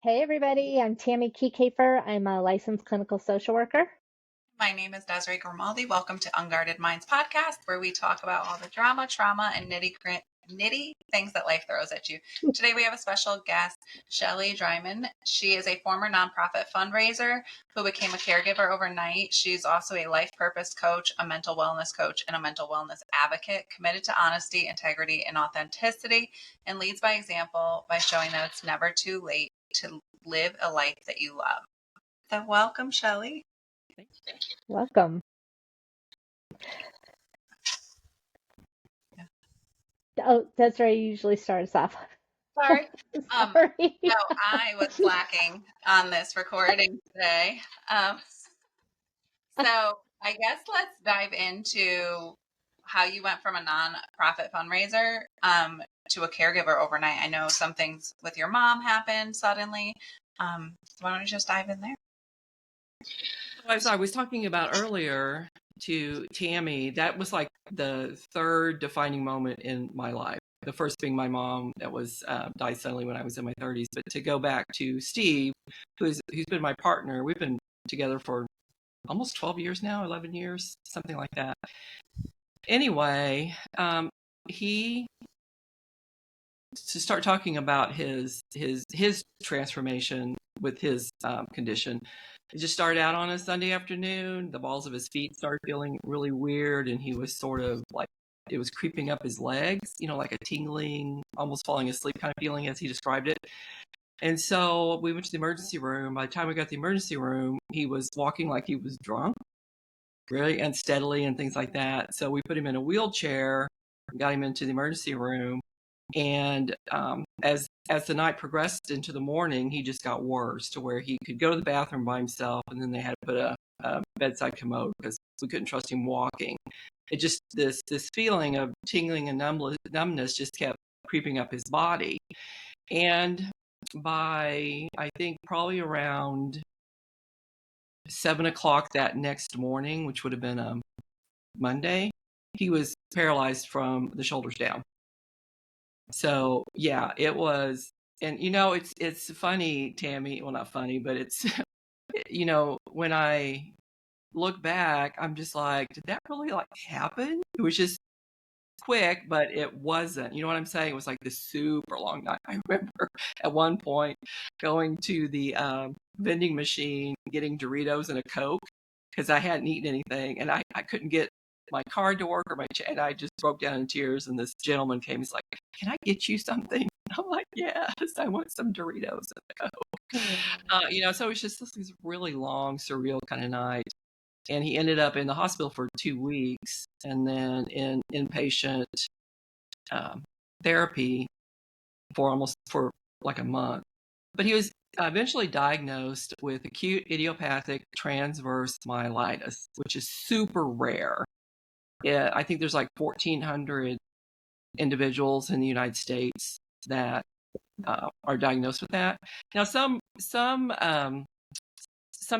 Hey everybody, I'm Tammy Keycafer. I'm a licensed clinical social worker. My name is Desiree Grimaldi. Welcome to Unguarded Minds podcast, where we talk about all the drama, trauma, and nitty things that life throws at you. Today we have a special guest, Shelly Drymon. She is a former nonprofit fundraiser who became a caregiver overnight. She's also a life purpose coach, a mental wellness coach, and a mental wellness advocate, committed to honesty, integrity, and authenticity, and leads by example by showing that it's never too late to live a life that you love. So welcome, Shelly. Welcome. Oh, Desiree usually starts off. Sorry. Sorry. So I was slacking on this recording today. So I guess let's dive into how you went from a nonprofit fundraiser to a caregiver overnight. I know some things with your mom happened suddenly. So why don't you just dive in there? As I was talking about earlier to Tammy, that was like the third defining moment in my life. The first being my mom that was died suddenly when I was in my 30s. But to go back to Steve, who's been my partner, we've been together for almost 12 years now, 11 years, something like that. Anyway, he to start talking about his transformation with his condition. It just started out on a Sunday afternoon. The balls of his feet started feeling really weird, and he was sort of like it was creeping up his legs, like a tingling, almost falling asleep kind of feeling, as he described it. And so we went to the emergency room. By the time we got to the emergency room, he was walking like he was drunk, really unsteadily and things like that. So we put him in a wheelchair, got him into the emergency room. And as the night progressed into the morning, he just got worse to where he could go to the bathroom by himself, and then they had to put a bedside commode because we couldn't trust him walking. It just this feeling of tingling and numbness just kept creeping up his body. And by I think probably around 7 o'clock that next morning, which would have been a Monday, he was paralyzed from the shoulders down. So yeah, it was, and it's funny, Tammy. Well, not funny, but it's when I look back, I'm just like, did that really like happen? It was just quick, but it wasn't. You know what I'm saying? It was like this super long night. I remember at one point going to the vending machine, getting Doritos and a Coke because I hadn't eaten anything, and I couldn't get my card to work or and I just broke down in tears. And this gentleman came. He's like, "Can I get you something?" I'm like, "Yes, I want some Doritos and a Coke." So it was just this really long, surreal kind of night. And he ended up in the hospital for 2 weeks, and then in inpatient therapy for like a month. But he was eventually diagnosed with acute idiopathic transverse myelitis, which is super rare. Yeah, I think there's like 1,400 individuals in the United States that are diagnosed with that. Now, some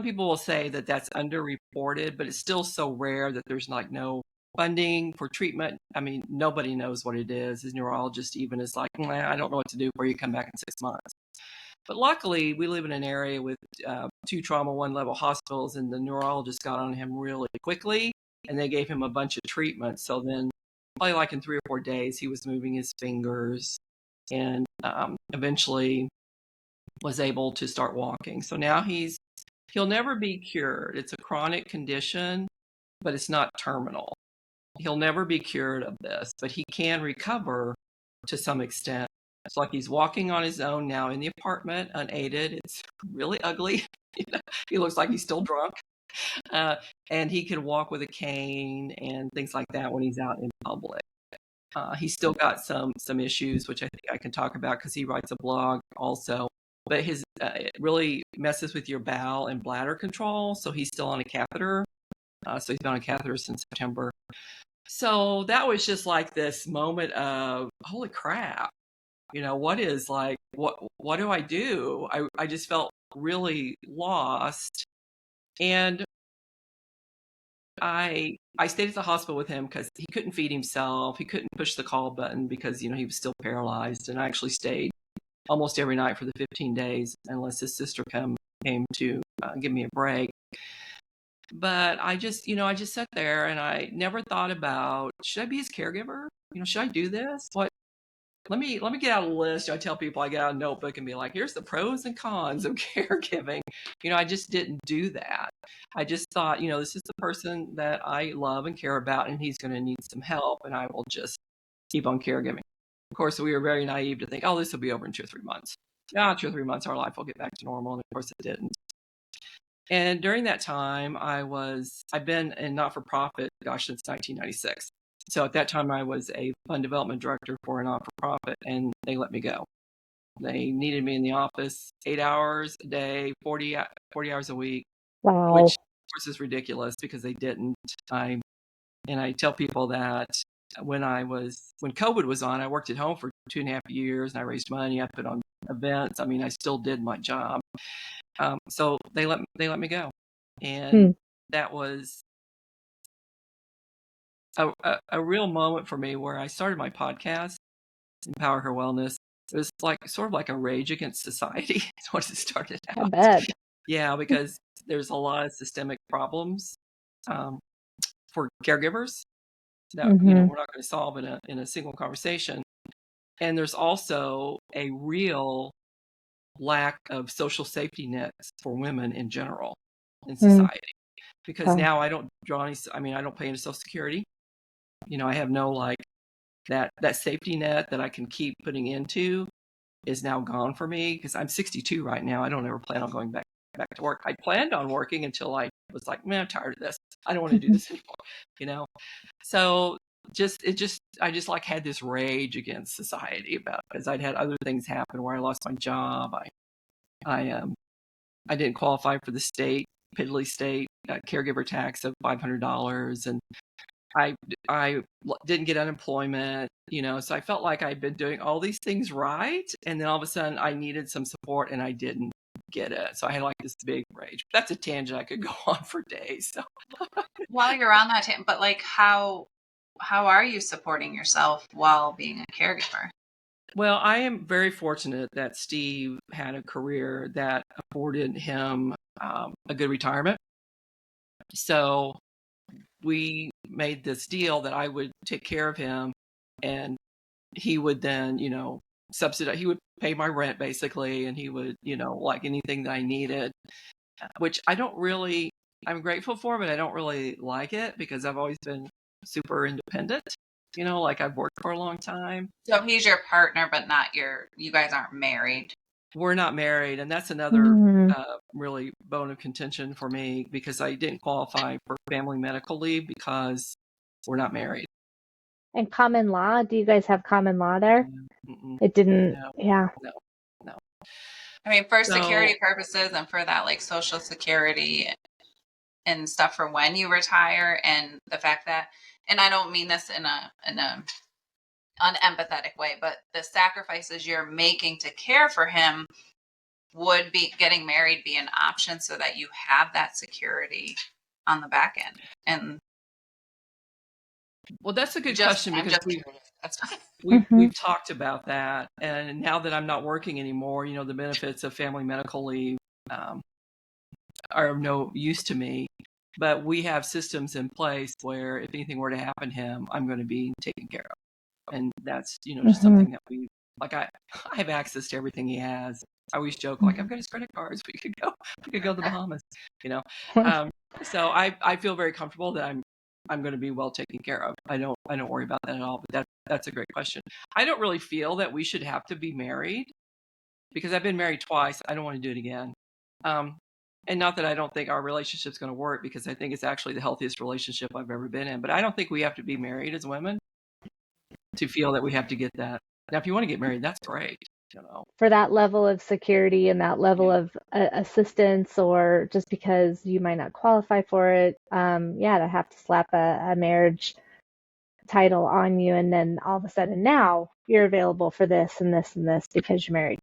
people will say that that's underreported, but it's still so rare that there's like no funding for treatment. I mean, nobody knows what it is. His neurologist even is like, I don't know what to do before you come back in 6 months. But luckily, we live in an area with 2 trauma 1-level hospitals, and the neurologist got on him really quickly, and they gave him a bunch of treatments. So then, probably like in 3 or 4 days, he was moving his fingers, and eventually was able to start walking. So now he'll never be cured. It's a chronic condition, but it's not terminal. He'll never be cured of this, but he can recover to some extent. It's like he's walking on his own now in the apartment, unaided. It's really ugly. He looks like he's still drunk. And he can walk with a cane and things like that when he's out in public. He's still got some issues, which I think I can talk about because he writes a blog also. But it really messes with your bowel and bladder control. So he's still on a catheter. So he's been on a catheter since September. So that was just like this moment of holy crap. What do I do? I just felt really lost. And I stayed at the hospital with him because he couldn't feed himself. He couldn't push the call button because, he was still paralyzed. And I actually stayed almost every night for the 15 days, unless his sister came to give me a break. But I just sat there and I never thought about, should I be his caregiver? Should I do this? Let me get out a list. I tell people, I get out a notebook and be like, here's the pros and cons of caregiving. I just didn't do that. I just thought, this is the person that I love and care about, and he's going to need some help, and I will just keep on caregiving. Of course, we were very naive to think, this will be over in 2 or 3 months. 2 or 3 months, our life will get back to normal. And of course it didn't. And during that time, I've been in not-for-profit, since 1996. So at that time, I was a fund development director for a not-for-profit, and they let me go. They needed me in the office 8 hours a day, 40 hours a week, Wow. which of course is ridiculous because they didn't. I tell people that when COVID was on, I worked at home for 2.5 years, and I raised money. I put on events. I still did my job. So they let me go, and that was a real moment for me where I started my podcast, Empower Her Wellness. It was sort of like a rage against society. Is what it started out. I bet. Yeah, because there's a lot of systemic problems for caregivers that we're not going to solve in a single conversation, and there's also a real lack of social safety nets for women in general in society. Because now I don't draw any. I don't pay into Social Security. I have no that safety net that I can keep putting into is now gone for me because I'm 62 right now. I don't ever plan on going back to work. I planned on working until I was like, man, I'm tired of this. I don't want to do this anymore. So I just had this rage against society because I'd had other things happen where I lost my job. I didn't qualify for the piddly state caregiver tax of $500, and I didn't get unemployment, so I felt like I'd been doing all these things right, and then all of a sudden I needed some support and I didn't get it. So I had this big rage. That's a tangent I could go on for days. So. While you're on that tangent, but how are you supporting yourself while being a caregiver? Well, I am very fortunate that Steve had a career that afforded him a good retirement. So we made this deal that I would take care of him, and he would then, subsidize. He would pay my rent basically, and he would, anything that I needed, which I'm grateful for, but I don't really like it because I've always been super independent. I've worked for a long time. So he's your partner, but not you guys aren't married. We're not married, and that's another really bone of contention for me because I didn't qualify for family medical leave because we're not married. And common law? Do you guys have common law there? It didn't. No, yeah. No. For security purposes and for that Social Security and stuff for when you retire, and the fact that, and I don't mean this in a unempathetic way, but the sacrifices you're making to care for him, would be getting married be an option so that you have that security on the back end? And well, that's a good question because we've talked about that, and now that I'm not working anymore, the benefits of family medical leave are of no use to me. But we have systems in place where if anything were to happen to him, I'm going to be taken care of, and that's just something that we I have access to everything he has. I always joke I've got his credit cards. We could go to the Bahamas, So I feel very comfortable that I'm going to be well taken care of. I don't worry about that at all. But that's a great question. I don't really feel that we should have to be married because I've been married twice. I don't want to do it again. And not that I don't think our relationship's going to work, because I think it's actually the healthiest relationship I've ever been in. But I don't think we have to be married as women to feel that we have to get that. Now, if you want to get married, that's great. For that level of security and that level of assistance, or just because you might not qualify for it, to have to slap a marriage title on you, and then all of a sudden now you're available for this and this and this because you're married.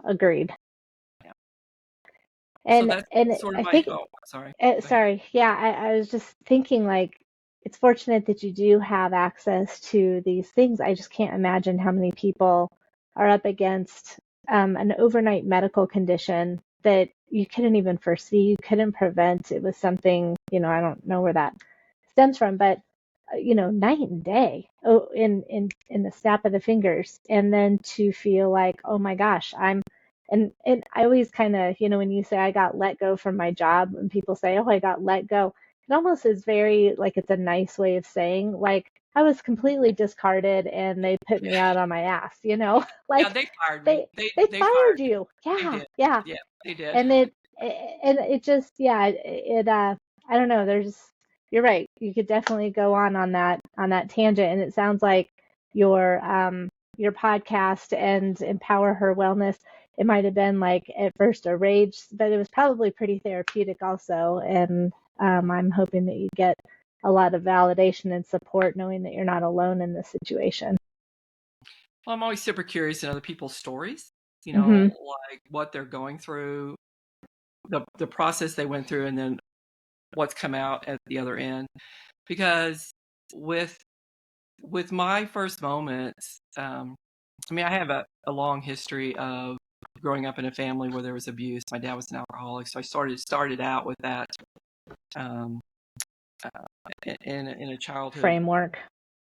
Agreed. Yeah. And so that's sort of I think sorry. I was just thinking it's fortunate that you do have access to these things. I just can't imagine how many people are up against an overnight medical condition that you couldn't even foresee, you couldn't prevent. It was something, I don't know where that stems from, but night and day, in the snap of the fingers, and then to feel like, oh my gosh, and I always kind of, when you say I got let go from my job, and people say, oh, I got let go, it almost is very like it's a nice way of saying like I was completely discarded and they put me out on my ass, Yeah, like they fired me. they they They fired fired me. you. They Yeah, did. yeah. Yeah, they did. And it just, yeah, I don't know, you're right. You could definitely go on that tangent. And it sounds like your podcast and Empower Her Wellness, it might have been like at first a rage, but it was probably pretty therapeutic also. And I'm hoping that you get a lot of validation and support knowing that you're not alone in this situation. Well, I'm always super curious in other people's stories, Mm-hmm. like what they're going through, the process they went through, and then what's come out at the other end. Because with my first moments, I have a long history of growing up in a family where there was abuse. My dad was an alcoholic, so I started out with that um, in a childhood. Framework.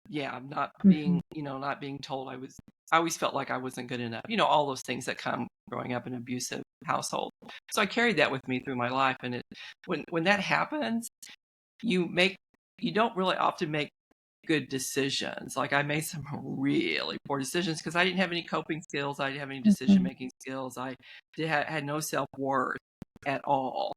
Yeah, not Mm-hmm. being told I always felt like I wasn't good enough. All those things that come growing up in an abusive household. So I carried that with me through my life. And when that happens, you don't really often make good decisions. Like I made some really poor decisions because I didn't have any coping skills. I didn't have any decision Mm-hmm. making skills. I had no self-worth at all.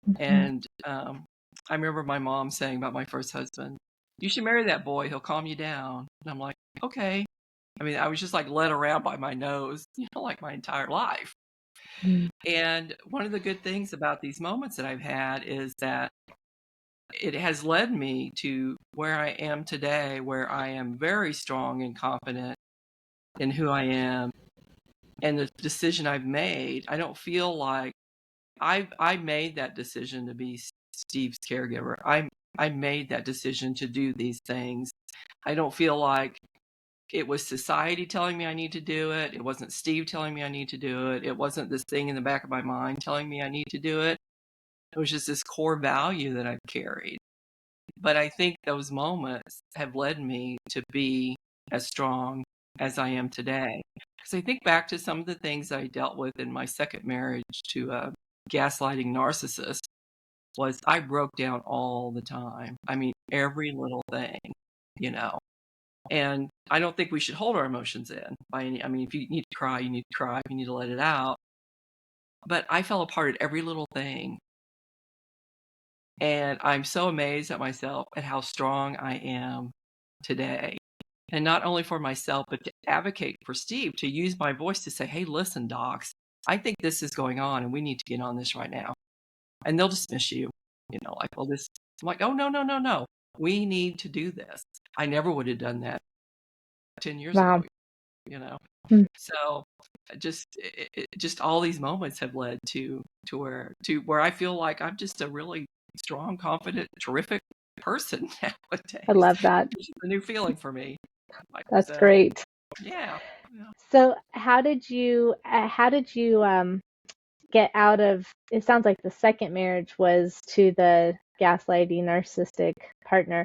Mm-hmm. And I remember my mom saying about my first husband, you should marry that boy. He'll calm you down. And I'm like, okay. I was just like led around by my nose, like my entire life. And one of the good things about these moments that I've had is that it has led me to where I am today, where I am very strong and confident in who I am and the decision I've made. I don't feel like I made that decision to be Steve's caregiver. I made that decision to do these things. I don't feel like it was society telling me I need to do it. It wasn't Steve telling me I need to do it. It wasn't this thing in the back of my mind telling me I need to do it. It was just this core value that I've carried. But I think those moments have led me to be as strong as I am today. Because I think back to some of the things I dealt with in my second marriage to a gaslighting narcissist was I broke down all the time. Every little thing, you know. And I don't think we should hold our emotions in by any. If you need to cry, you need to cry. If you need to let it out. But I fell apart at every little thing. And I'm so amazed at myself at how strong I am today. And not only for myself, but to advocate for Steve, to use my voice to say, hey, listen, docs, I think this is going on and we need to get on this right now. And they'll dismiss you, like, well, this. I'm like, oh, no, no, no, no. We need to do this. I never would have done that 10 years Wow. ago, Mm. So just all these moments have led to where I feel like I'm just a really strong, confident, terrific person nowadays. I love that. Which is a new feeling for me. That's great. Yeah. So how did you get out of, it sounds like the second marriage was to the gaslighting narcissistic partner.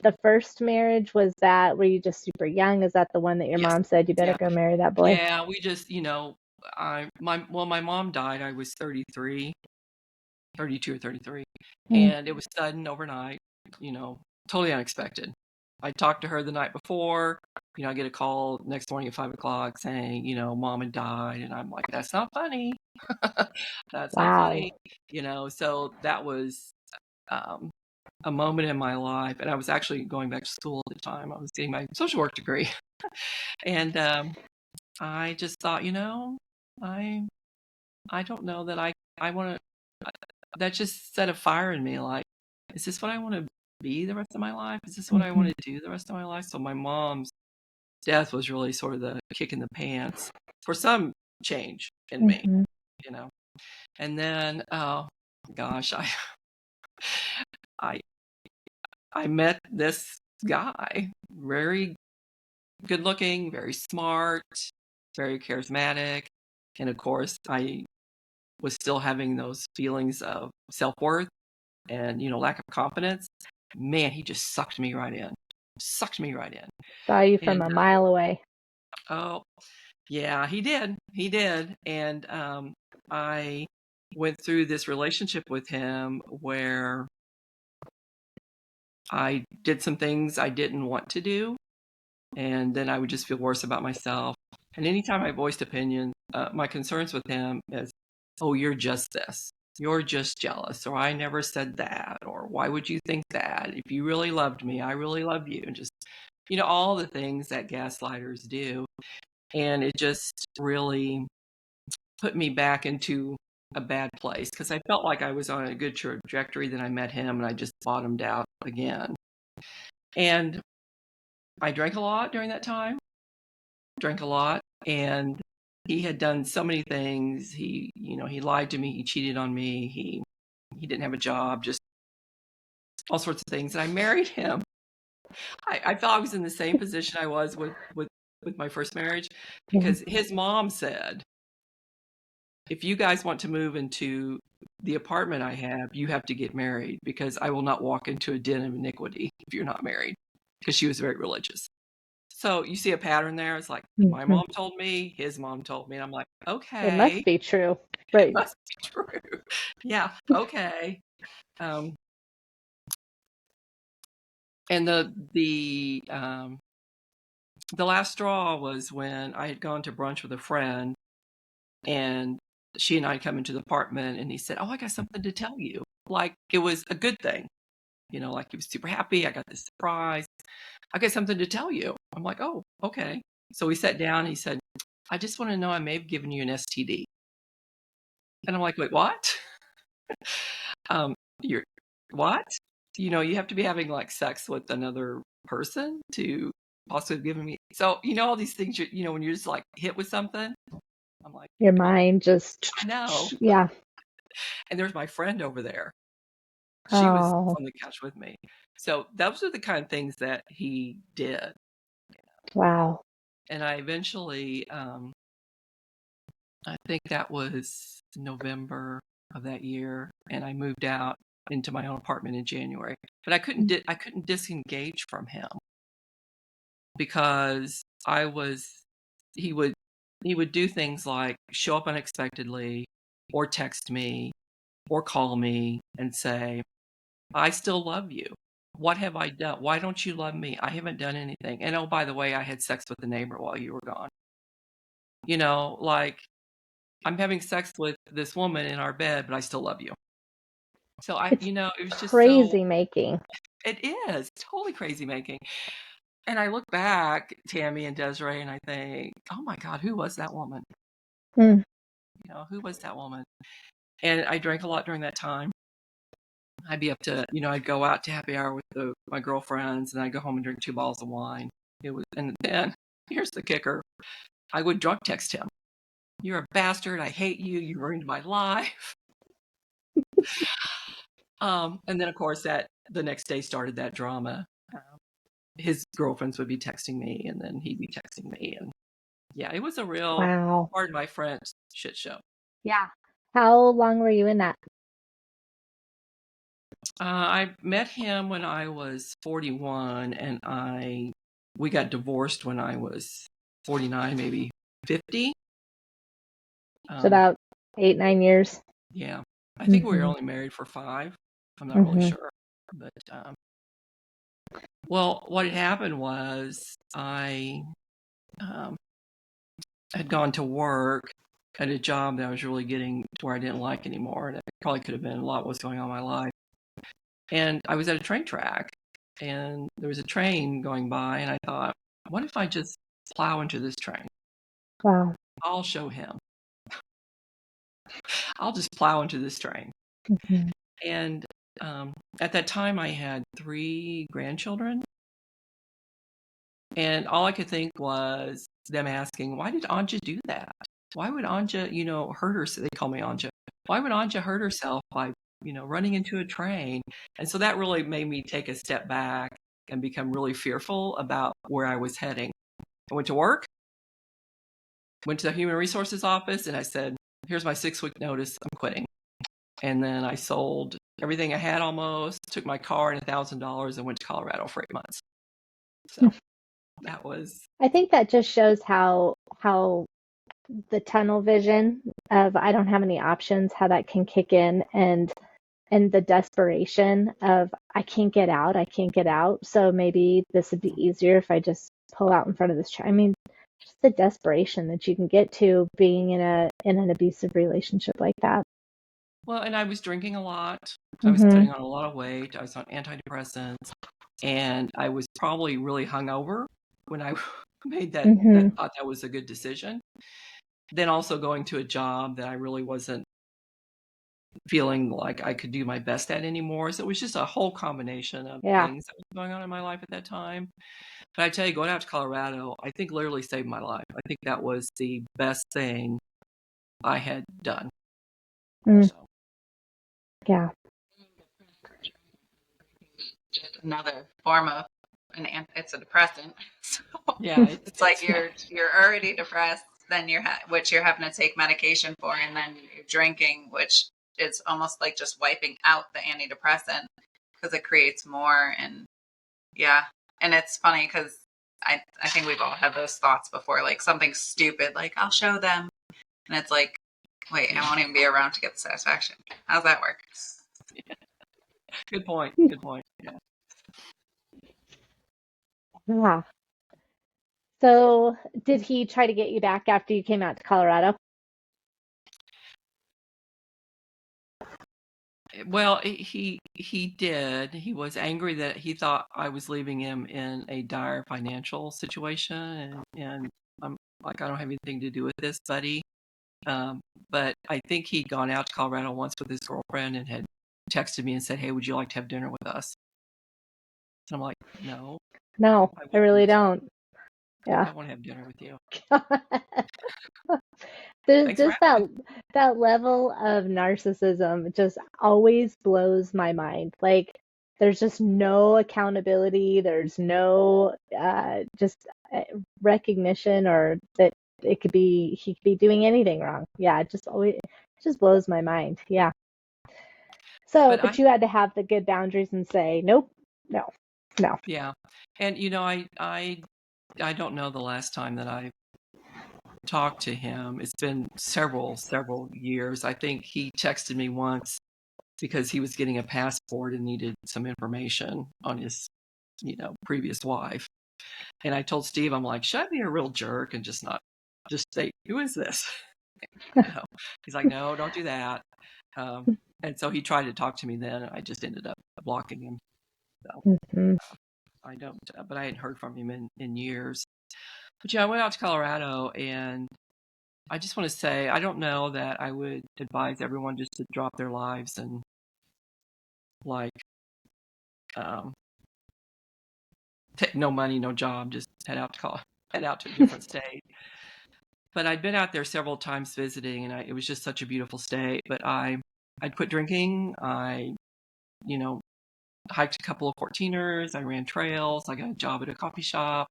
The first marriage, was that, were you just super young? Is that the one that your Yes. mom said you better Yeah. go marry that boy? Yeah, we just, my mom died. I was 32 or 33. Mm. And it was sudden overnight, totally unexpected. I talked to her the night before, I get a call next morning at 5:00 saying, mom had died. And I'm like, that's not funny. That's not Wow. funny. So that was a moment in my life. And I was actually going back to school at the time. I was getting my social work degree. And I just thought, I don't know that I want to, that just set a fire in me. Like, is this what I want to be the rest of my life? Is this what I want to do the rest of my life? So my mom's death was really sort of the kick in the pants for some change in me, And then, oh gosh, I I met this guy, very good looking, very smart, very charismatic. And of course, I was still having those feelings of self-worth and, lack of confidence. Man, he just sucked me right in. Sucked me right in. Saw you from And a mile away. oh, yeah, he did. He did. And I went through this relationship with him where I did some things I didn't want to do, and then I would just feel worse about myself. And anytime I voiced opinion, my concerns with him is, oh, you're just this. You're just jealous, or I never said that, or why would you think that? If you really loved me, I really love you. And just, all the things that gaslighters do. And it just really put me back into a bad place because I felt like I was on a good trajectory. Then I met him and I just bottomed out again. And I drank a lot during that time, drank a lot. And he had done so many things. He lied to me. He cheated on me. He didn't have a job, just all sorts of things. And I married him. I felt I was in the same position I was with my first marriage because his mom said, if you guys want to move into the apartment I have, you have to get married because I will not walk into a den of iniquity if you're not married, because she was very religious. So you see a pattern there. It's like my mom told me, his mom told me, and I'm like, okay. It must be true. Right. It must be true. Yeah. Okay. And the last straw was when I had gone to brunch with a friend, and she and I come into the apartment, and he said, oh, I got something to tell you. Like it was a good thing. Like he was super happy. I got this surprise. I got something to tell you. I'm like, oh, okay. So we sat down and he said, I just want to know, I may have given you an STD. And I'm like, wait, what? You're what? You have to be having like sex with another person to also have given me. So, all these things, when you're just like hit with something, I'm like, Your mind just, I know. yeah. And there's my friend over there. She was Oh, on the couch with me. So those are the kind of things that he did. wow. And I eventually, I think that was November of that year, and I moved out into my own apartment in January. But I couldn't disengage from him because he would do things like show up unexpectedly, or text me, or call me and say, I still love you. What have I done? Why don't you love me? I haven't done anything. And oh, by the way, I had sex with the neighbor while you were gone. Like I'm having sex with this woman in our bed, but I still love you. So It's it was just crazy making. It is totally crazy making. And I look back, Tammy and Desiree, and I think, oh my God, who was that woman? Mm. Who was that woman? And I drank a lot during that time. I'd be up to, I'd go out to happy hour with my girlfriends, and I'd go home and drink 2 bottles of wine. And then here's the kicker. I would drunk text him. You're a bastard. I hate you. You ruined my life. And then of course the next day started that drama. His girlfriends would be texting me, and then he'd be texting me. And yeah, it was a real, Wow. pardon my French, shit show. Yeah. How long were you in that? I met him when I was 41, and we got divorced when I was 49, maybe 50. It's about 8-9 years. Yeah. I think we were only married for 5. I'm not really sure. But, well, what had happened was I had gone to work at a job that I was really getting to where I didn't like anymore. And it probably could have been a lot what was going on in my life. And I was at a train track, and there was a train going by, and I thought, what if I just plow into this train? Wow. I'll show him. I'll just plow into this train. And at that time, I had 3 grandchildren. And all I could think was them asking, why did Anja do that? Why would Anja, hurt herself? They call me Anja. Why would Anja hurt herself by, running into a train? And so that really made me take a step back and become really fearful about where I was heading. I went to work. went to the human resources office and I said, here's my 6-week notice. I'm quitting. And then I sold everything I had almost, took my car and $1,000 and went to Colorado for 8 months. So that was. I think that just shows how the tunnel vision of I don't have any options, how that can kick in, and the desperation of I can't get out, I can't get out. So maybe this would be easier if I just pull out in front of this I mean, just the desperation that you can get to being in an abusive relationship like that. Well, and I was drinking a lot. I was Mm-hmm. putting on a lot of weight. I was on antidepressants, and I was probably really hungover when I made that thought that was a good decision. Then also going to a job that I really wasn't feeling like I could do my best at anymore. So it was just a whole combination of things that was going on in my life at that time. But I tell you, going out to Colorado, I think literally saved my life. I think that was the best thing I had done. So. Yeah. Just another form of it's a depressant. So yeah, it's like you're already depressed, then which you're having to take medication for, and then you're drinking, which is almost like just wiping out the antidepressant because it creates more. And yeah, and it's funny because I think we've all had those thoughts before, like something stupid, like I'll show them, and it's like, wait, I won't even be around to get the satisfaction. How's that work? Yeah. Good point. Yeah. Yeah. So did he try to get you back after you came out to Colorado? Well, he did. He was angry that he thought I was leaving him in a dire financial situation, and I'm like, I don't have anything to do with this, buddy. But I think he'd gone out to Colorado once with his girlfriend and had texted me and said, "Hey, would you like to have dinner with us?" And I'm like, "No, I really don't. Yeah. I want to have dinner with you." There's Thanks for just asking. that level of narcissism just always blows my mind. Like there's just no accountability. There's no just recognition or that he could be doing anything wrong. Yeah, it just blows my mind. Yeah. So, but you had to have the good boundaries and say, nope, no. Yeah, and I don't know the last time that I talked to him. It's been several years. I think he texted me once because he was getting a passport and needed some information on his, previous wife. And I told Steve, I'm like, should I be a real jerk and just say, who is this? He's like, no, don't do that. And so he tried to talk to me then, and I just ended up blocking him. So I don't, but I hadn't heard from him in years. But I went out to Colorado, and I just want to say, I don't know that I would advise everyone just to drop their lives and no money, no job, just head out to a different state. But I'd been out there several times visiting, and it was just such a beautiful state. But I'd quit drinking. I, hiked a couple of 14ers. I ran trails. I got a job at a coffee shop,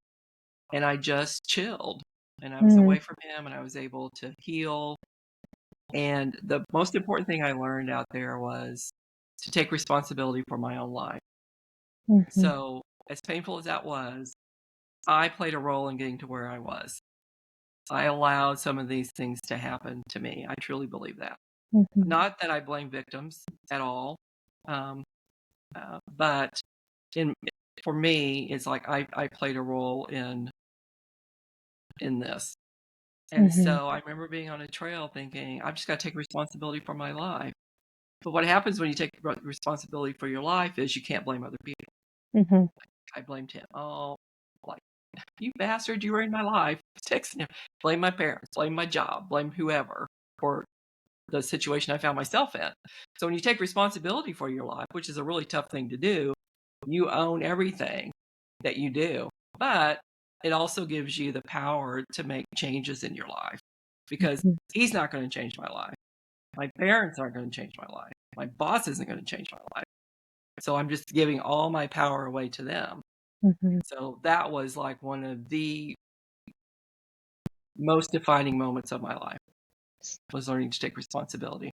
and I just chilled. And I was away from him, and I was able to heal. And the most important thing I learned out there was to take responsibility for my own life. So as painful as that was, I played a role in getting to where I was. I allowed some of these things to happen to me. I truly believe that. Not that I blame victims at all, but for me, it's like I played a role in this. And so I remember being on a trail thinking, I've just got to take responsibility for my life. But what happens when you take responsibility for your life is you can't blame other people. I blamed him. Oh, like, you bastard, you ruined my life. Texting him. Blame my parents, blame my job, blame whoever for the situation I found myself in. So when you take responsibility for your life, which is a really tough thing to do, you own everything that you do. But it also gives you the power to make changes in your life, because he's not going to change my life. My parents aren't going to change my life. My boss isn't going to change my life. So I'm just giving all my power away to them. So that was like one of the most defining moments of my life was learning to take responsibility.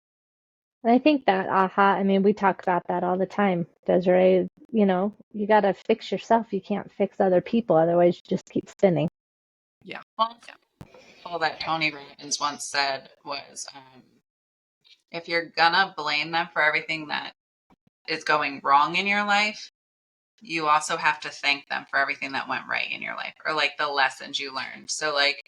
And I think that I mean, we talk about that all the time, Desiree. You got to fix yourself. You can't fix other people. Otherwise, you just keep spinning. Yeah. Well, all that Tony Robbins once said was, if you're gonna blame them for everything that is going wrong in your life, you also have to thank them for everything that went right in your life, or like the lessons you learned. So like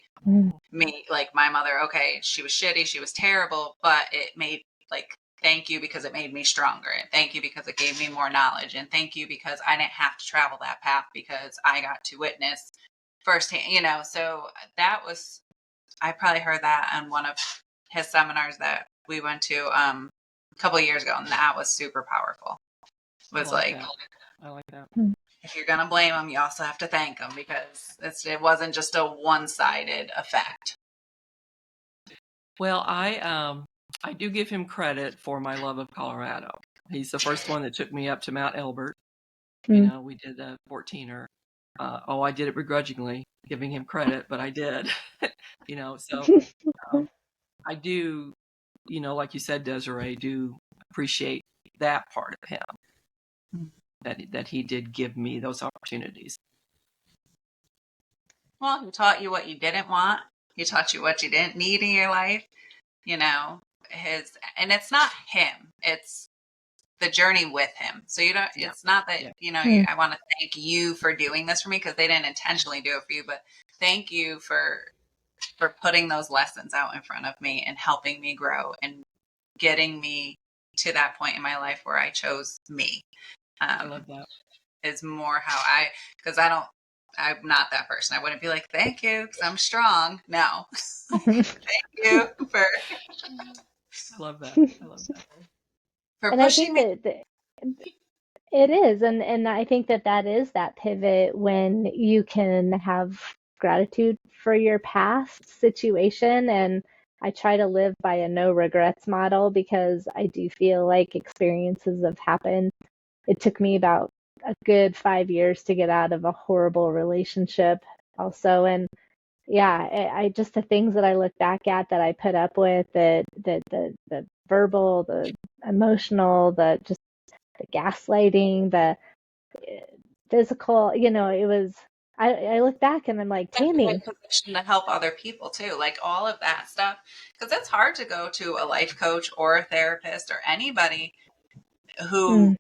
me, like my mother, okay, she was shitty, she was terrible, but it made, like, thank you because it made me stronger, and thank you because it gave me more knowledge, and thank you because I didn't have to travel that path because I got to witness firsthand, so that was, I probably heard that on one of his seminars that we went to a couple of years ago, and that was super powerful. It was like, I like that. if you're gonna blame them, you also have to thank them, because it wasn't just a one-sided effect. Well, I do give him credit for my love of Colorado. He's the first one that took me up to Mount Elbert. We did a 14er. I did it begrudgingly, giving him credit, but I did. So I do, like you said, Desiree, do appreciate that part of him, that he did give me those opportunities. Well, he taught you what you didn't want. He taught you what you didn't need in your life. And it's not him. It's the journey with him. So it's not that, I want to thank you for doing this for me, because they didn't intentionally do it for you, but thank you for putting those lessons out in front of me and helping me grow and getting me to that point in my life where I chose me. I love that. Is more how because I'm not that person. I wouldn't be like, thank you, because I'm strong. No. Thank you for. I love that. For And I pushing think me. it is, and I think that is that pivot when you can have gratitude for your past situation. And I try to live by a no regrets model, because I do feel like experiences have happened. It took me about a good 5 years to get out of a horrible relationship also. And yeah, I just, the things that I look back at that I put up with, the verbal, the emotional, the gaslighting, the physical, it was, I look back and I'm like, In a Tammy. position to help other people too, like all of that stuff, because it's hard to go to a life coach or a therapist or anybody who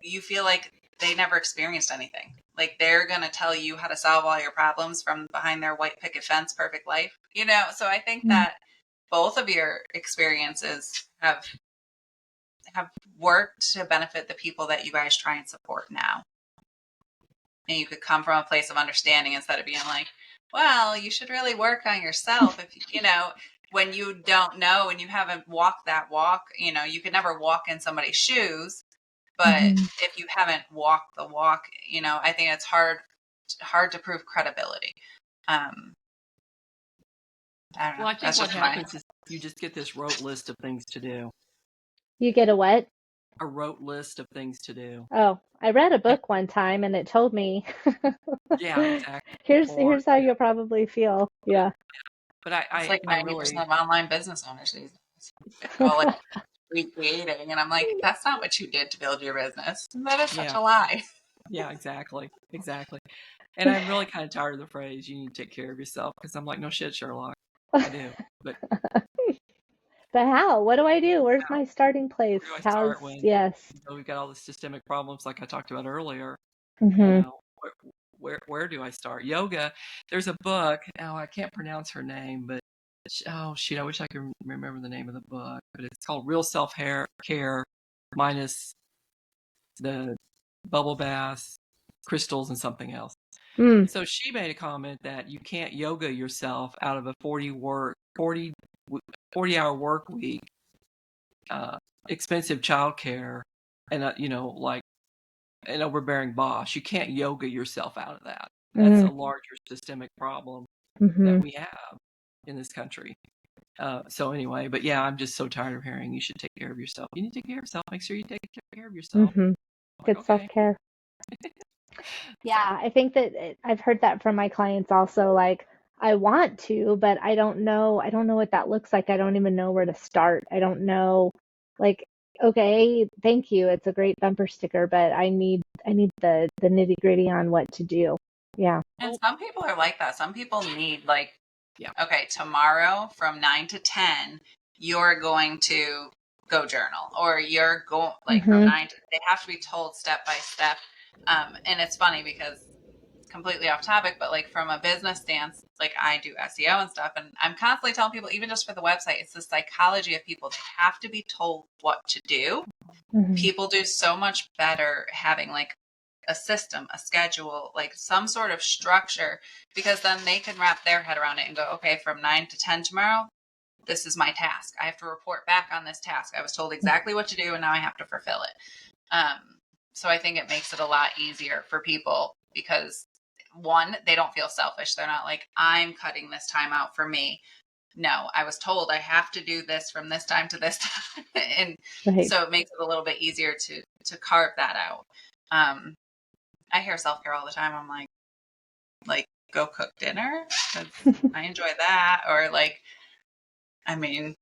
you feel like they never experienced anything. Like they're going to tell you how to solve all your problems from behind their white picket fence, perfect life, So I think that both of your experiences have worked to benefit the people that you guys try and support now. And you could come from a place of understanding instead of being like, well, you should really work on yourself. If when you don't know and you haven't walked that walk, you could never walk in somebody's shoes. But if you haven't walked the walk, I think it's hard to prove credibility. I don't know. Well, I think what happens is you just get this rote list of things to do. You get a what? A rote list of things to do. Oh, I read a book one time and it told me, yeah, exactly. Here's how you'll probably feel. Yeah. But it's like 90% of online business owners these days. All like recreating, and I'm like, that's not what you did to build your business. That is such a lie. Yeah, exactly. And I'm really kind of tired of the phrase, you need to take care of yourself, because I'm like, no shit, Sherlock. I do. But how? What do I do? Where's my starting place? Where do I start when yes. we've got all the systemic problems like I talked about earlier? Where do I start? Yoga. There's a book. Oh, I can't pronounce her name, but oh shoot, I wish I could remember the name of the book. But it's called Real Self-Care minus the bubble baths, crystals, and something else. So she made a comment that you can't yoga yourself out of a 40-hour work week, expensive childcare, and like an overbearing boss. You can't yoga yourself out of that. That's a larger systemic problem that we have in this country. So anyway, but yeah, I'm just so tired of hearing you should take care of yourself. You need to take care of yourself. Make sure you take care of yourself. Good self-care. Yeah, I think that I've heard that from my clients also. Like, I want to, but I don't know. I don't know what that looks like. I don't even know where to start. I don't know, like, okay, thank you. It's a great bumper sticker, but I need the nitty-gritty on what to do. Yeah. And some people are like that. Some people need like, Yeah. okay, tomorrow from 9 to 10, you're going to go journal, or you're going like from Hmm. 9 to, they have to be told step by step. And it's funny because it's completely off topic, but like from a business stance, like I do SEO and stuff, and I'm constantly telling people, even just for the website, it's the psychology of people. They have to be told what to do. Hmm. People do so much better having like a system, a schedule, like some sort of structure, because then they can wrap their head around it and go, okay, from 9 to 10 tomorrow, this is my task. I have to report back on this task. I was told exactly what to do, and now I have to fulfill it. So I think it makes it a lot easier for people because, one, they don't feel selfish. They're not like, I'm cutting this time out for me. No, I was told I have to do this from this time to this time. And Right. so it makes it a little bit easier to carve that out. I hear self-care all the time. I'm like go cook dinner, 'cause I enjoy that. Or like, I mean,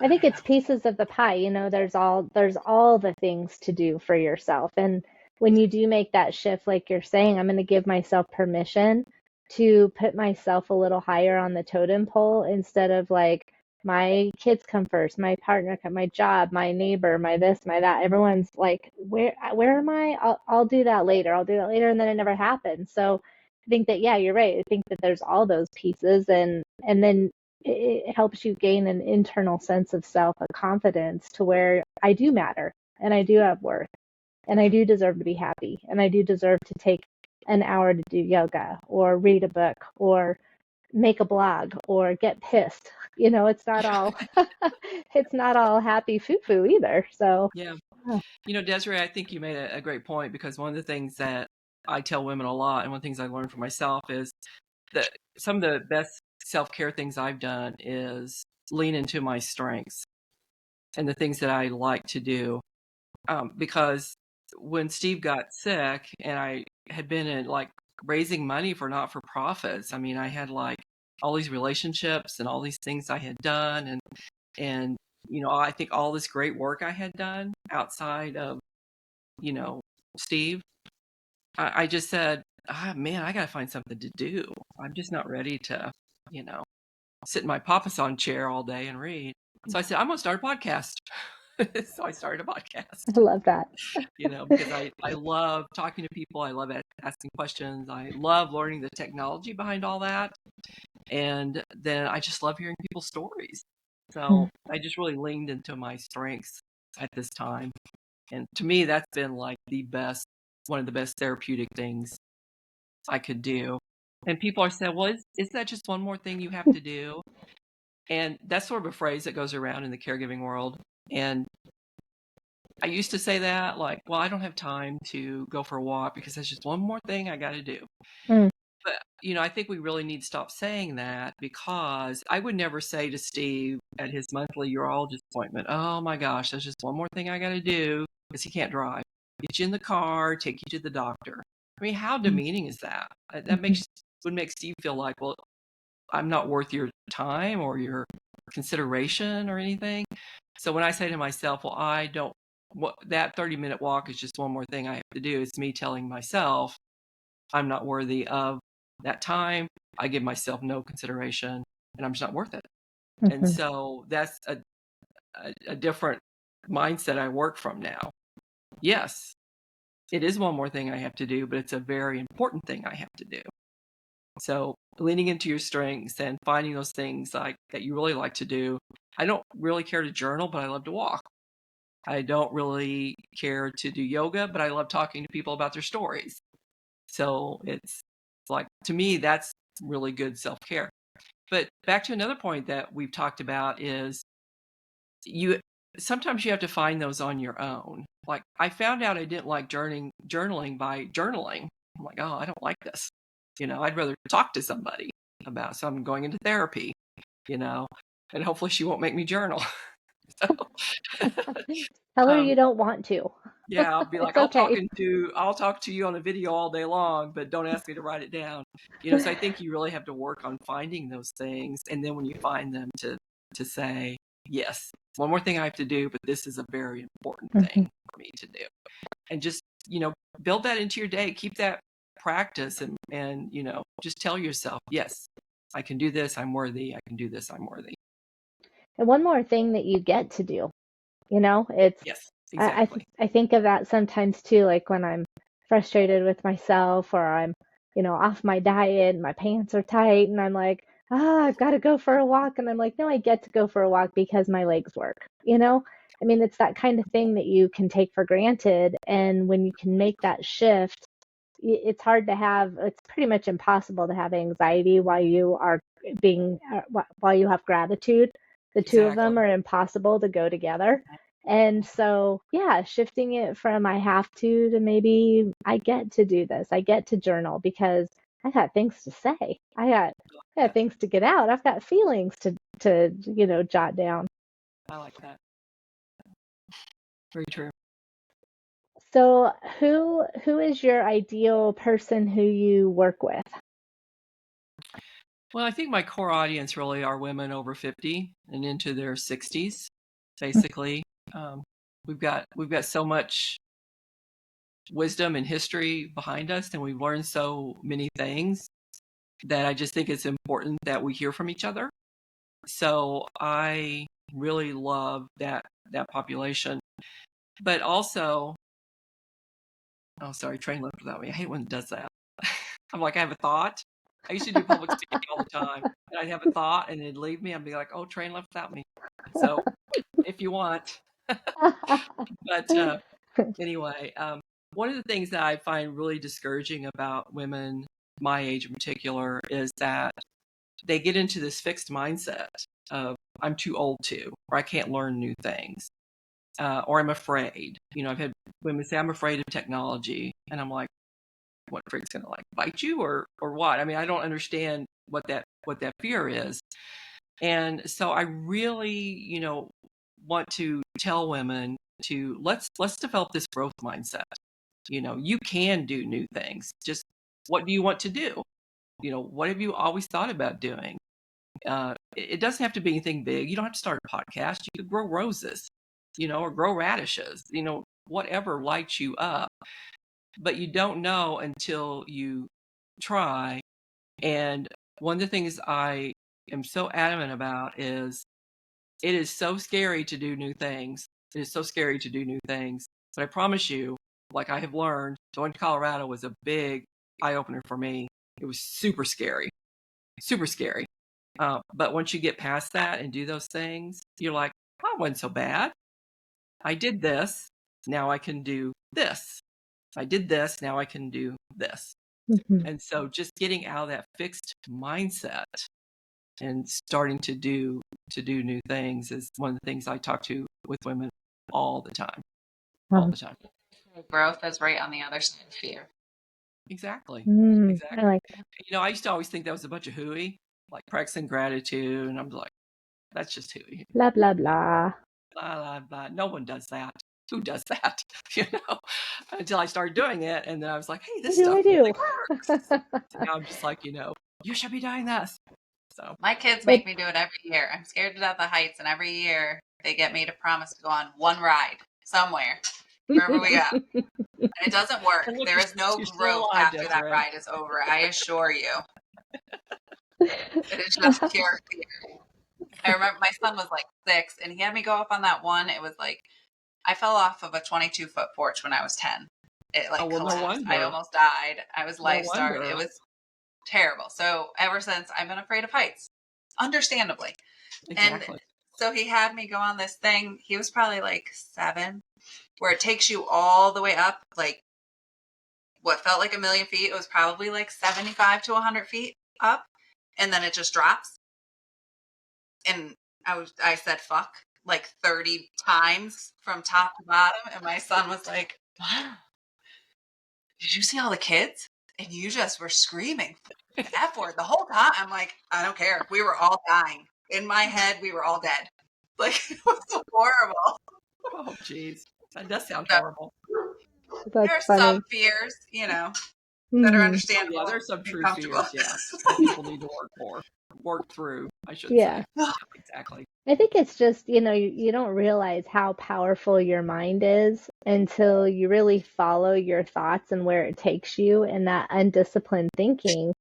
I I think don't it's know. pieces of the pie, there's all the things to do for yourself. And when you do make that shift, like you're saying, I'm going to give myself permission to put myself a little higher on the totem pole instead of like my kids come first, my partner, my job, my neighbor, my this, my that. Everyone's like, where am I? I'll do that later. I'll do that later, and then it never happens. So I think that, yeah, you're right. I think that there's all those pieces, and then it helps you gain an internal sense of self, a confidence to where I do matter and I do have worth and I do deserve to be happy and I do deserve to take an hour to do yoga or read a book or make a blog or get pissed. It's not all it's not all happy foo-foo either. So, Yeah. uh, Desiree, I think you made a great point, because one of the things that I tell women a lot, and one of the things I learned for myself, is that some of the best self-care things I've done is lean into my strengths and the things that I like to do. Because when Steve got sick and I had been in like raising money for not-for-profits, I mean, I had like all these relationships and all these things I had done, and I think all this great work I had done outside of you know Steve. I just said, man, I got to find something to do. I'm just not ready to you know sit in my papasan chair all day and read. So I said, I'm gonna start a podcast. So I started a podcast, I love that. because I love talking to people. I love asking questions. I love learning the technology behind all that. And then I just love hearing people's stories. So I just really leaned into my strengths at this time. And to me, that's been like one of the best therapeutic things I could do. And people are saying, well, is that just one more thing you have to do? And that's sort of a phrase that goes around in the caregiving world. And I used to say that, like, well, I don't have time to go for a walk because that's just one more thing I got to do. Mm. But, I think we really need to stop saying that, because I would never say to Steve at his monthly urologist appointment, oh my gosh, there's just one more thing I got to do, because he can't drive. Get you in the car, take you to the doctor. I mean, how demeaning is that? That would make Steve feel like, well, I'm not worth your time or your consideration or anything. So when I say to myself, well, that 30-minute walk is just one more thing I have to do, it's me telling myself I'm not worthy of that time. I give myself no consideration, and I'm just not worth it. And Mhm. so that's a different mindset I work from now. Yes, it is one more thing I have to do, but it's a very important thing I have to do. So leaning into your strengths and finding those things like that you really like to do. I don't really care to journal, but I love to walk. I don't really care to do yoga, but I love talking to people about their stories. So it's like, to me, that's really good self-care. But back to another point that we've talked about is sometimes you have to find those on your own. Like, I found out I didn't like journaling by journaling. I'm like, oh, I don't like this. I'd rather talk to somebody about. So I'm going into therapy, and hopefully she won't make me journal. So Tell her um, you don't want to. Yeah, I'll be like, It's okay. I'll talk to you on a video all day long, but don't ask me to write it down. So I think you really have to work on finding those things. And then when you find them to say, yes, one more thing I have to do, but this is a very important Mhm. thing for me to do. And just, build that into your day, keep that practice and just tell yourself, yes, I can do this. I'm worthy. I can do this. I'm worthy. And one more thing that you get to do, it's, Yes, I, exactly. I think of that sometimes too, like when I'm frustrated with myself or I'm, off my diet and my pants are tight and I'm like, I've got to go for a walk. And I'm like, no, I get to go for a walk because my legs work, I mean, it's that kind of thing that you can take for granted. And when you can make that shift, it's pretty much impossible to have anxiety while you are while you have gratitude. The two of them Exactly. are impossible to go together. And so, yeah, shifting it from I have to maybe I get to do this. I get to journal because I got things to say. I got things to get out. I've got feelings to jot down. I like that. Very true. So, who is your ideal person who you work with? Well, I think my core audience really are women over 50 and into their 60s, basically. Um, we've got so much wisdom and history behind us, and we've learned so many things that I just think it's important that we hear from each other. So I really love that population. But also, oh, sorry, train left without me. I hate when it does that. I'm like, I have a thought. I used to do public speaking all the time, and I'd have a thought, and it'd leave me. I'd be like, oh, train left without me. So if you want, but anyway, one of the things that I find really discouraging about women my age in particular is that they get into this fixed mindset of I'm too old to, or I can't learn new things, or I'm afraid. I've had women say I'm afraid of technology, and I'm like, what, freak's gonna like bite you or what? I mean, I don't understand what that fear is. And so I really, want to tell women to let's develop this growth mindset. You can do new things. Just what do you want to do? What have you always thought about doing? It doesn't have to be anything big. You don't have to start a podcast. You could grow roses, or grow radishes, whatever lights you up. But you don't know until you try. And one of the things I am so adamant about is it is so scary to do new things. It is so scary to do new things. But I promise you, like I have learned, going to Colorado was a big eye opener for me. It was super scary, super scary. But once you get past that and do those things, you're like, oh, it wasn't so bad. I did this. Now I can do this. I did this. Now I can do this. Mhm. And so just getting out of that fixed mindset and starting to do new things is one of the things I talk to with women all the time. All the time. Growth is right on the other side of fear. Exactly. I like that. I used to always think that was a bunch of hooey, like practicing gratitude, and I'm like, that's just hooey. Blah blah blah. Blah, blah, blah. No one does that. Who does that? Until I started doing it, and then I was like, hey, this I stuff do. really works. So now I'm just like, you should be doing this. So My kids But make me do it every year. I'm scared to death of heights, and every year they get me to promise to go on one ride somewhere, wherever we go. And it doesn't work. and look, There is no you're still growth alive, after that Desiree. ride is over. I assure you. It is just pure fear. I remember my son was like 6, and he had me go up on that one. It was like I fell off of a 22-foot porch when I was 10. It Oh, like well, no collapsed. I wonder. almost died. I was No life-scarred. It wonder. was terrible. So ever since, I've been afraid of heights, understandably. And Exactly. so he had me go on this thing. He was probably like 7, where it takes you all the way up, like what felt like 1,000,000 feet. It was probably like 75 to 100 feet up, and then it just drops. And I said fuck like 30 times from top to bottom, and my son was like, "What? Did you see all the kids? And you just were screaming the F word the whole time." I'm like, I don't care. We were all dying. In my head, we were all dead. Like, it was horrible. Oh, geez. That does sound So horrible. That's There are some funny. fears, that are Hmm. Oh, yeah, understandable there's some and true comfortable. fears, yeah, that people need to work through, I should Yeah. say. Exactly. I think it's just, you don't realize how powerful your mind is until you really follow your thoughts and where it takes you. And that undisciplined thinking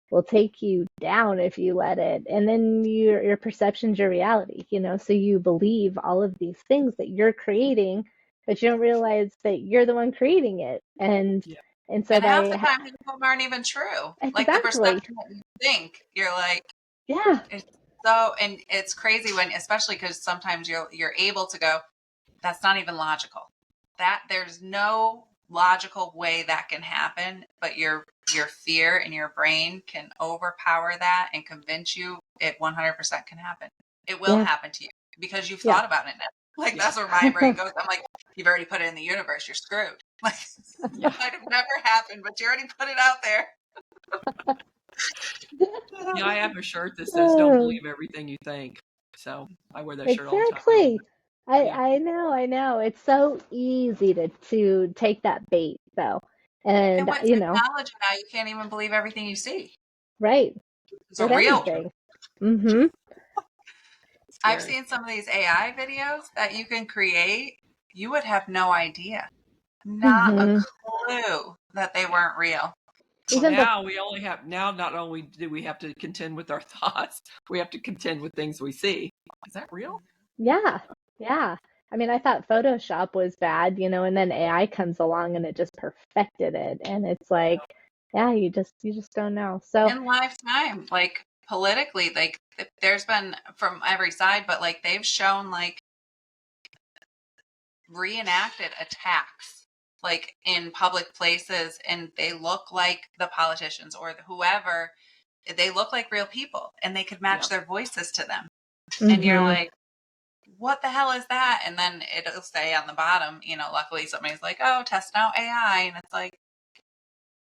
will take you down if you let it. And then your perception's your reality, so you believe all of these things that you're creating, but you don't realize that you're the one creating it. And Yeah. and so And half the by time, people aren't even true. Like the exactly. perception that you think, you're like, Yeah. it's and it's crazy when, especially because sometimes you're able to go, that's not even logical. That there's no logical way that can happen, but your fear and your brain can overpower that and convince you it 100% can happen. It will Yeah. happen to you because you've Yeah. thought about it now. Like Yeah. that's where my brain goes. I'm like, you've already put it in the universe. You're screwed. Like Yeah. might have never happened, but you already put it out there. Yeah, I have a shirt that says "Don't Oh. believe everything you think." So I wear that shirt all the time. Exactly. Yeah, I know. It's so easy to take that bait though. And And with technology now, you can't even believe everything you see. right, It's a with real. anything. Mm-hmm. I've scary. seen some of these AI videos that you can create. You would have no idea, not a Mm-hmm. clue that they weren't real. Well, Even before, now we only have now. Not only do we have to contend with our thoughts, we have to contend with things we see. Is that real? yeah, yeah. I mean, I thought Photoshop was bad, and then AI comes along and it just perfected it. And it's like, yeah, you just don't know. So, In lifetime, like politically, like there's been from every side, but like they've shown like reenacted attacks like in public places, and they look like the politicians or whoever. They look like real people and they could Yeah. match their voices to them. And you're mm-hmm. like, what the hell is that? And then it'll say on the bottom, luckily somebody's like, oh, test out AI. And it's like,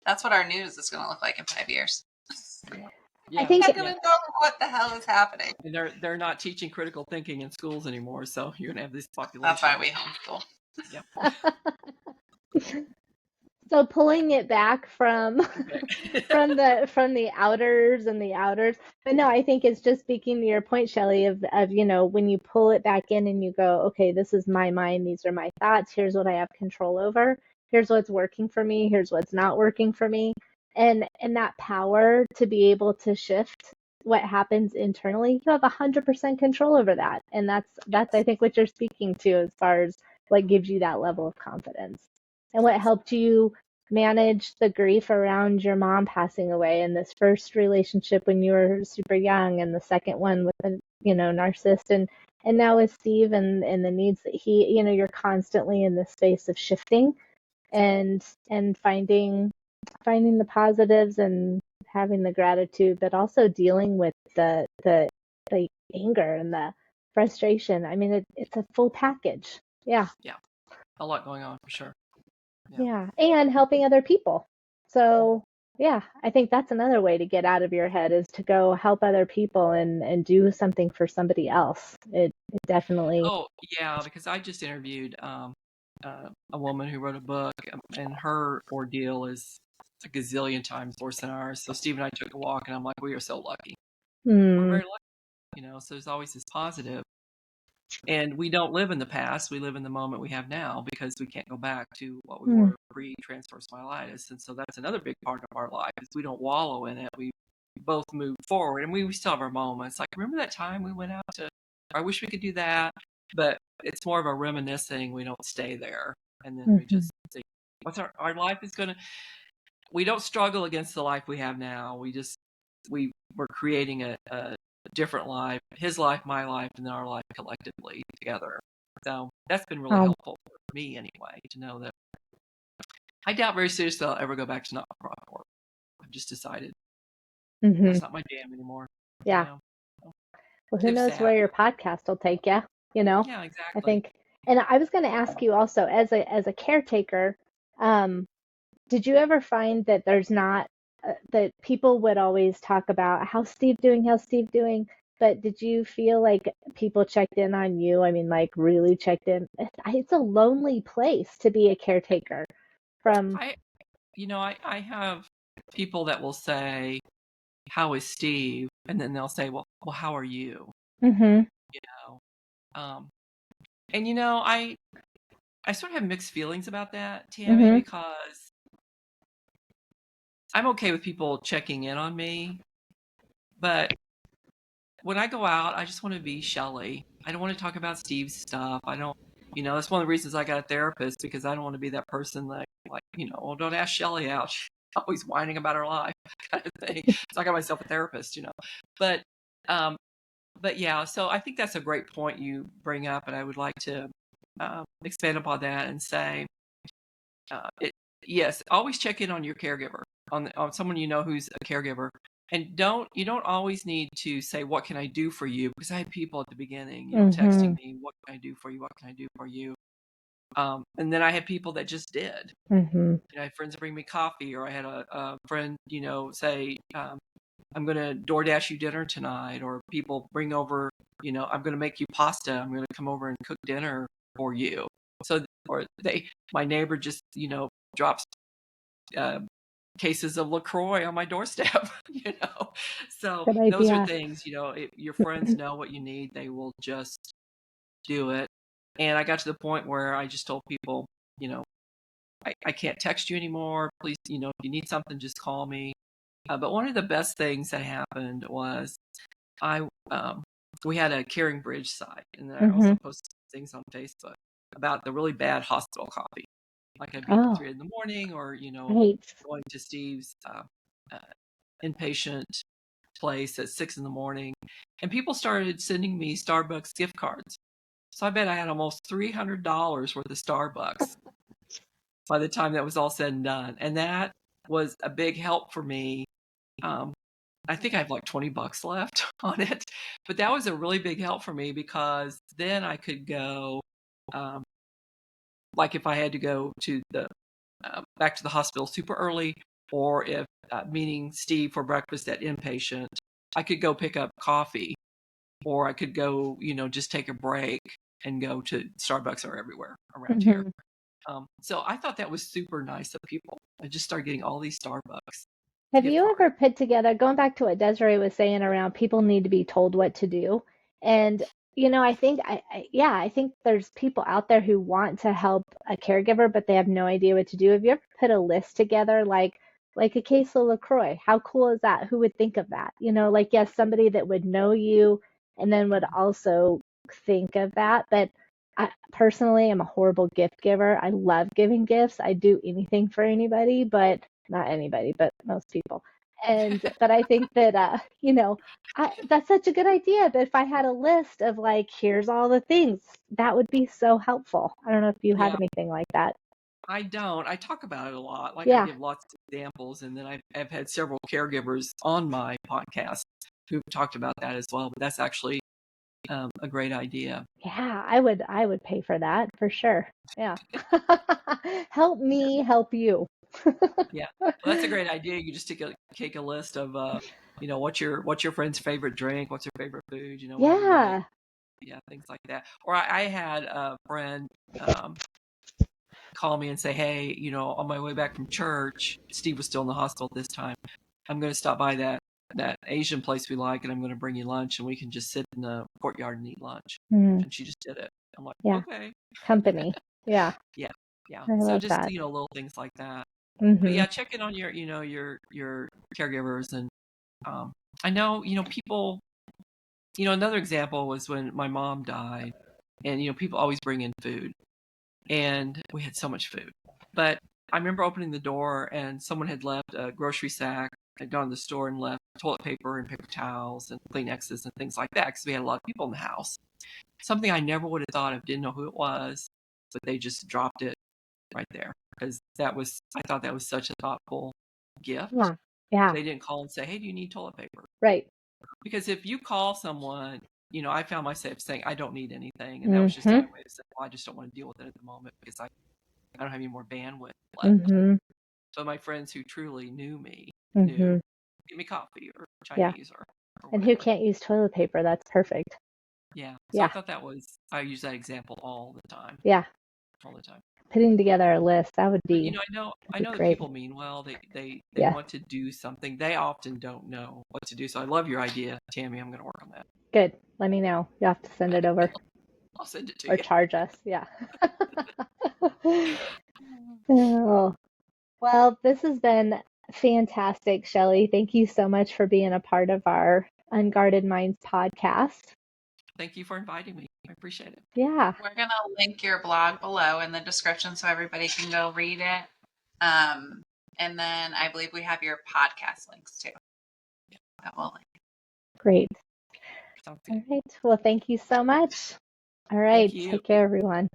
that's what our news is going to look like in 5 years. Yeah. I Yeah. think I'm Yeah. going to know what the hell is happening. And they're not teaching critical thinking in schools anymore, so you're gonna have this That's population. why we homeschool. Yeah. so pulling it back from Okay. from the outers. But no, I think it's just speaking to your point, Shelly, of when you pull it back in and you go, okay, this is my mind, these are my thoughts, here's what I have control over, here's what's working for me, here's what's not working for me. And that power to be able to shift what happens internally, you have 100% control over that. And that's I Yes. think what you're speaking to as far as what gives you that level of confidence and what Yes. helped you manage the grief around your mom passing away and this first relationship when you were super young and the second one with a narcissist and now with Steve and the needs that you're constantly in this space of shifting and finding the positives and having the gratitude, but also dealing with the anger and the frustration. I mean, it's a full package. Yeah. Yeah. A lot going on for sure. Yeah. Yeah, and helping other people. So, yeah, I think that's another way to get out of your head is to go help other people and do something for somebody else. It definitely. Oh, yeah, because I just interviewed a woman who wrote a book, and her ordeal is a gazillion times worse than ours. So Steve and I took a walk, and I'm like, we are so lucky. We're Hmm. very lucky. So there's always this positive. And we don't live in the past. We live in the moment we have now because we can't go back to what we Hmm. were pre-transfer smyelitis. And so that's another big part of our life is we don't wallow in it. We both move forward, and we still have our moments. Like, remember that time we went out to, I wish we could do that. But it's more of a reminiscing. We don't stay there. And then we Hmm. just think, our life is going to, we don't struggle against the life we have now. We're creating a different life, his life, my life, and then our life collectively together. So that's been really Um, helpful for me anyway, to know that I doubt very seriously I'll ever go back to not-for-profit work. I've just decided hmm. that's not my jam anymore. Yeah. So, Well, who too knows sad. where your podcast will take you, you know? Yeah, I exactly. think, and I was going to ask you also, as a caretaker, um, did you ever find that there's not that people would always talk about how's Steve doing, how's Steve doing, but did you feel like people checked in on you? I mean, like really checked in. It's a lonely place to be a caretaker from. I have people that will say, "How is Steve?" And then they'll say, "Well, how are you?" Mm-hmm. You know, um, and I sort of have mixed feelings about that, Tammy, Mm-hmm. because I'm okay with people checking in on me, but when I go out, I just want to be Shelly. I don't want to talk about Steve's stuff. I don't, that's one of the reasons I got a therapist, because I don't want to be that person that, like, well, don't ask Shelly out. She's always whining about her life, kind of thing. So I got myself a therapist. But, um, but yeah, so I think that's a great point you bring up, and I would like to expand upon that and say, yes, always check in on your caregiver, on someone who's a caregiver, and you don't always need to say, "What can I do for you?" Because I had people at the beginning, Mm-hmm. texting me, "What can I do for you? What can I do for you?" And then I had people that just did. Mm-hmm. I had friends that bring me coffee, or I had a friend, say, "I'm going to DoorDash you dinner tonight," or people bring over, "I'm going to make you pasta. I'm going to come over and cook dinner for you." So, or my neighbor just, drops uh, cases of LaCroix on my doorstep, So Good those are idea. things, if your friends know what you need, they will just do it. And I got to the point where I just told people, you know, I can't text you anymore. Please, if you need something, just call me. But one of the best things that happened was I we had a Caring Bridge site, and then I Mm-hmm. also posted things on Facebook about the really bad hospital coffee. Like I'd be up at Oh, 3 in the morning, or right. going to Steve's uh, inpatient place at 6 in the morning, and people started sending me Starbucks gift cards. So I bet I had almost $300 worth of Starbucks by the time that was all said and done, and that was a big help for me. Um, I think I have like $20 left on it, but that was a really big help for me, because then I could go, um, like if I had to go to the back to the hospital super early, or if meeting Steve for breakfast at inpatient, I could go pick up coffee, or I could go, just take a break and go to Starbucks or everywhere around here. Mm-hmm. So I thought that was super nice of people. I just started getting all these Starbucks Have gift you cards. ever put together, going back to what Desiree was saying around people need to be told what to do? And, I think, yeah, I think there's people out there who want to help a caregiver, but they have no idea what to do. Have you ever put a list together, like a case of LaCroix? How cool is that? Who would think of that? Like, yes, somebody that would know you and then would also think of that. But I personally am a horrible gift giver. I love giving gifts. I do anything for anybody, but not anybody, but most people. But I think that that's such a good idea. But if I had a list of like, here's all the things, that would be so helpful. I don't know if you have Yeah, anything like that. I don't. I talk about it a lot. Like I Yeah. give lots of examples, and then I've had several caregivers on my podcast who've talked about that as well. But that's actually a great idea. Yeah, I would pay for that for sure. Yeah. Help me help you. Yeah, well, that's a great idea. You just take a list of what's your friend's favorite drink, what's your favorite food, whatever they, Yeah. yeah, things like that. Or I had a friend um, call me and say, "Hey, on my way back from church, Steve was still in the hospital at this time. I'm going to stop by that Asian place we like, and I'm going to bring you lunch, and we can just sit in the courtyard and eat lunch." Mm, And she just did it. I'm like, yeah. okay. Company. Yeah. Yeah, yeah. I So love just that. little things like that. But Hmm. yeah, check in on your caregivers. And I know, people, another example was when my mom died, and people always bring in food, and we had so much food. But I remember opening the door, and someone had left a grocery sack, had gone to the store and left toilet paper and paper towels and Kleenexes and things like that, because we had a lot of people in the house. Something I never would have thought of, didn't know who it was, but they just dropped it right there, because I thought that was such a thoughtful gift. Yeah. Yeah. They didn't call and say, "Hey, do you need toilet paper?" Right. Because if you call someone, I found myself saying, "I don't need anything," and that was just my Hmm. way of saying, "Well, I just don't want to deal with it at the moment, because I don't have any more bandwidth left." Hmm. But my friends who truly knew me knew, Hmm. give me coffee or Yeah. Chinese or And who whatever. can't use toilet paper? That's perfect. Yeah. So I Yeah. thought I use that example all the time. Yeah. All the time. putting together a list. That would But, be I know that great. people mean well. They Yeah, want to do something. They often don't know what to do. So I love your idea, Tammy. I'm going to work on that. good. Let me know. You have to send it over I'll send it to or you. charge us. Yeah. Oh, well, this has been fantastic, Shelly. Thank you so much for being a part of our Unguarded Minds podcast. Thank you for inviting me. I appreciate it. Yeah. We're going to link your blog below in the description so everybody can go read it. And then I believe we have your podcast links too. That will link. Great. Sounds All good. right. Well, thank you so much. All Thank right. you. Take care, everyone.